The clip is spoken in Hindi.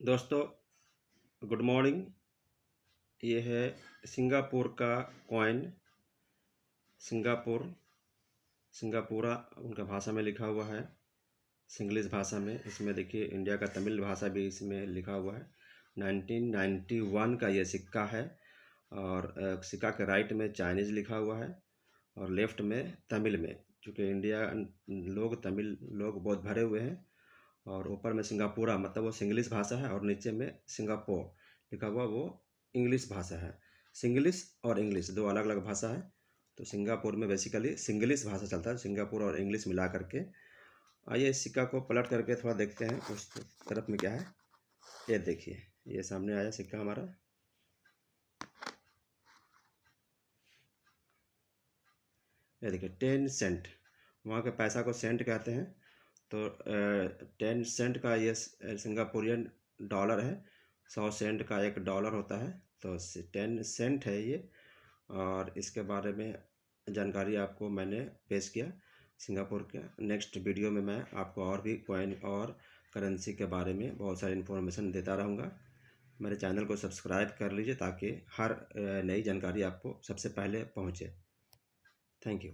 दोस्तों, गुड मॉर्निंग। ये है सिंगापुर का कॉइन। सिंगापुरा उनका भाषा में लिखा हुआ है, सिंग्लिश भाषा में। इसमें देखिए इंडिया का तमिल भाषा भी इसमें लिखा हुआ है। 1991 का ये सिक्का है और सिक्का के राइट में चाइनीज़ लिखा हुआ है और लेफ्ट में तमिल में, चूँकि इंडिया लोग तमिल लोग बहुत भरे हुए हैं। और ऊपर में सिंगापुरा मतलब वो सिंग्लिश भाषा है और नीचे में सिंगापुर लिखा हुआ वो इंग्लिश भाषा है। सिंग्लिश और इंग्लिश दो अलग अलग भाषा है। तो सिंगापुर में बेसिकली सिंग्लिश भाषा चलता है, सिंगापुर और इंग्लिश मिला करके। आइए इस सिक्का को पलट करके थोड़ा देखते हैं उस तरफ में क्या है। ये देखिए, ये सामने आया सिक्का हमारा। ये देखिए 10 सेंट, वहाँ के पैसा को सेंट कहते हैं। तो 10 सेंट का ये सिंगापुरियन डॉलर है। 100 सेंट का एक डॉलर होता है, तो 10 सेंट है ये। और इसके बारे में जानकारी आपको मैंने पेश किया सिंगापुर के। नेक्स्ट वीडियो में मैं आपको और भी कॉइन और करेंसी के बारे में बहुत सारी इन्फॉर्मेशन देता रहूँगा। मेरे चैनल को सब्सक्राइब कर लीजिए ताकि हर नई जानकारी आपको सबसे पहले पहुँचे। Thank you.